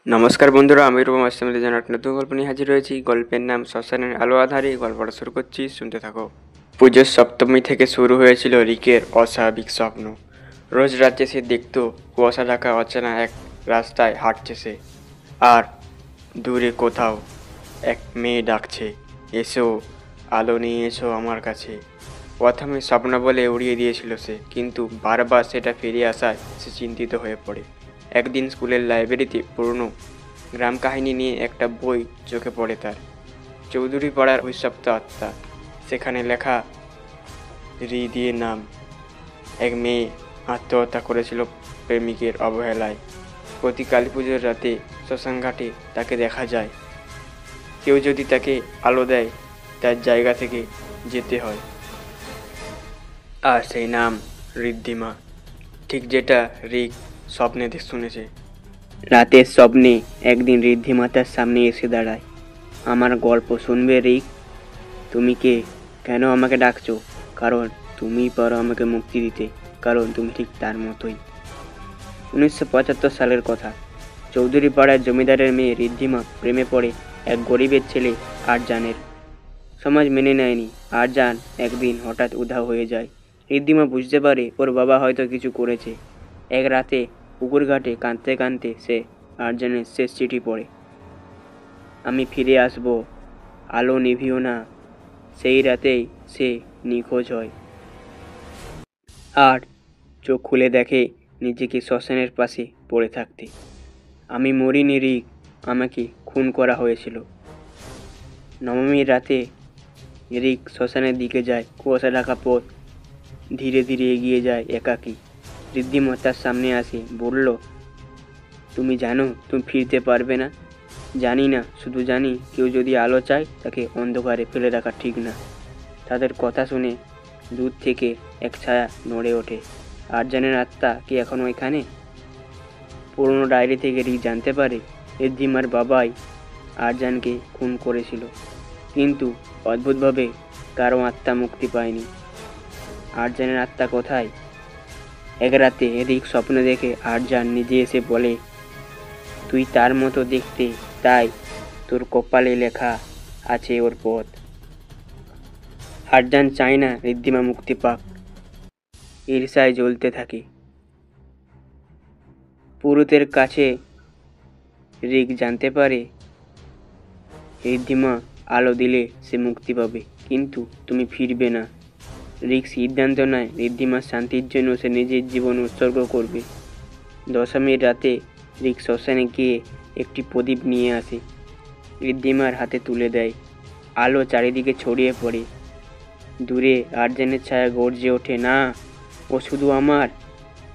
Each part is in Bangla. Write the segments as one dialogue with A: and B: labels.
A: নমস্কার বন্ধুরা, আমি রূপম আসলামের জন্য একটা নতুন গল্প নিয়ে হাজির হয়েছি। গল্পের নাম শ্মশানের আলো আধারে। গল্পটা শুরু করছি, শুনতে থাকো। পুজোর সপ্তমী থেকে শুরু হয়েছিল রিকের অস্বাভাবিক স্বপ্ন। রোজ রাতে সে দেখত কুয়াশা ঢাকা অচেনা এক রাস্তায় হাঁটছে সে, আর দূরে কোথাও এক মেয়ে ডাকছে, এসো, আলো নিয়ে এসো আমার কাছে। প্রথমে স্বপ্ন বলে উড়িয়ে দিয়েছিল সে, কিন্তু বারবার সেটা ফিরে আসায় সে চিন্তিত হয়ে পড়ে। একদিন স্কুলের লাইব্রেরিতে পুরনো গ্রাম কাহিনী নিয়ে একটা বই চোখে পড়ে তার, চৌধুরী পাড়ার অভিশপ্ত আত্মা। সেখানে লেখা রি দিয়ে নাম। এক মেয়ে আত্মহত্যা করেছিল প্রেমিকের অবহেলায়। প্রতি কালী পুজোর রাতে শ্মশানঘাটে তাকে দেখা যায়। কেউ যদি তাকে আলো দেয়, তার জায়গা থেকে যেতে হয়। আর সেই নাম ঋদ্ধিমা, ঠিক যেটা রিক স্বপ্নে শুনেছে। রাতের স্বপ্নে একদিন ঋদ্ধিমা তার সামনে এসে দাঁড়ায়। আমার গল্প শুনবে রিক? তুমি কে? কেন আমাকে ডাকছো? কারণ তুমিই পারো আমাকে মুক্তি দিতে, কারণ তুমি ঠিক তার মতোই। 1975 সালের কথা। চৌধুরী পাড়ার জমিদারের মেয়ে ঋদ্ধিমা প্রেমে পড়ে এক গরিবের ছেলে আরজানের। সমাজ মেনে নেয়নি। আরজান একদিন হঠাৎ উধাও হয়ে যায়। ঋদ্ধিমা বুঝতে পারে ওর বাবা হয়তো কিছু করেছে। এক রাতে পুকুর ঘাটে কাঁদতে কাঁদতে সে আরজানের শেষ চিঠি পড়ে। আমি ফিরে আসব, আলো নিভিও না। সেই রাতেই সে নিখোঁজ হয়। আর চোখ খুলে দেখে নিজেকে শ্মশানের পাশে পড়ে থাকতে। আমি মরিনি রিক, আমাকে খুন করা হয়েছিল। নবমীর রাতে রিক শ্মশানের দিকে যায়। কুয়াশা ঢাকা পথ, ধীরে ধীরে এগিয়ে যায় একাকী। ঋদ্ধিমা তার সামনে আসে, বলল, তুমি জানো তুমি ফিরতে পারবে না? জানি না, শুধু জানি কেউ যদি আলো চায় তাকে অন্ধকারে ফেলে রাখা ঠিক না। তাদের কথা শুনে দূর থেকে এক ছায়া নড়ে ওঠে। আরজানের আত্মা কি এখনো এখানে? পুরনো ডায়েরি থেকে রিক জানতে পারে ঋদ্ধিমার বাবাই আরজানকে খুন করেছিল, কিন্তু অদ্ভুতভাবে কারো আত্মা মুক্তি পায়নি। আরজানের আত্মা কোথায়? এক রাতে রিক স্বপ্ন দেখে আরজান নিজে এসে বলে, তুই তার মতো দেখতে, তাই তোর কপালে লেখা আছে ওর পথ। আরজান চায় না ঋদ্ধিমা মুক্তি পাক, ঈর্ষায় জ্বলতে থাকে। পুরোহিতের কাছে রিক জানতে পারে ঋদ্ধিমা আলো দিলে সে মুক্তি পাবে, কিন্তু তুমি ফিরবে না। রিক সিদ্ধান্ত নেয় ঋদ্ধিমার শান্তির জন্য সে নিজের জীবন উৎসর্গ করবে। দশমীর রাতে রিক শ্মশানে গিয়ে একটি প্রদীপ নিয়ে আসে, ঋদ্ধিমার হাতে তুলে দেয়। আলো চারিদিকে ছড়িয়ে পড়ে। দূরে আরজানের ছায়া গর্জে ওঠে, না, ও শুধু আমার।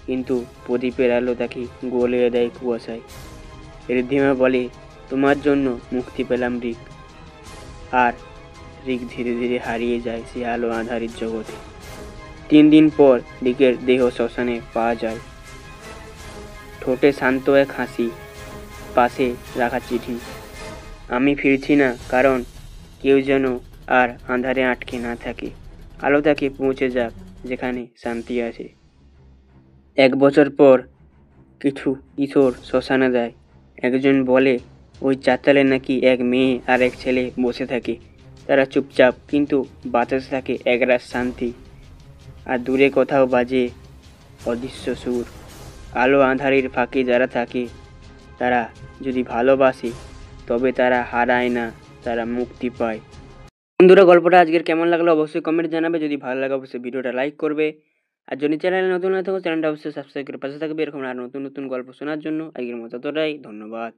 A: কিন্তু প্রদীপের আলো তাকে গলিয়ে দেয় কুয়াশায়। ঋদ্ধিমা বলে, তোমার জন্য মুক্তি পেলাম রিক। আর রিক ধীরে ধীরে হারিয়ে যায় সে আলো আঁধারির জগতে। 3 দিন পর রিকের দেহ শ্মশানে পাওয়া যায়। ঠোঁটে শান্ত এক হাসি, পাশে রাখা চিঠি। আমি ফিরছি না, কারণ কেউ যেন আর আঁধারে আটকে না থাকে। আলো তাকে পৌঁছে যাক যেখানে শান্তি আছে। 1 বছর পর কিছু কিশোর শ্মশানে যায়। একজন বলে ওই চাতালে নাকি এক মেয়ে আর এক ছেলে বসে থাকে। তারা চুপচাপ, কিন্তু বাতাসে থাকে একরাশ শান্তি। আর দূরে কোথাও বাজে অদৃশ্য সুর। আলো আঁধারির ফাঁকে যারা থাকে, তারা যদি ভালোবাসে, তবে তারা হারায় না, তারা মুক্তি পায়। বন্ধুরা, গল্পটা আজকের কেমন লাগলো অবশ্যই কমেন্ট জানাবে। যদি ভালো লাগে অবশ্যই ভিডিওটা লাইক করবে। আর যদি চ্যানেলে নতুন হয়ে থাকো, চ্যানেলটা অবশ্যই সাবস্ক্রাইব করে পাশে থাকবে এরকম আর নতুন নতুন গল্প শোনার জন্য। আজকের মতো এতটাই, ধন্যবাদ।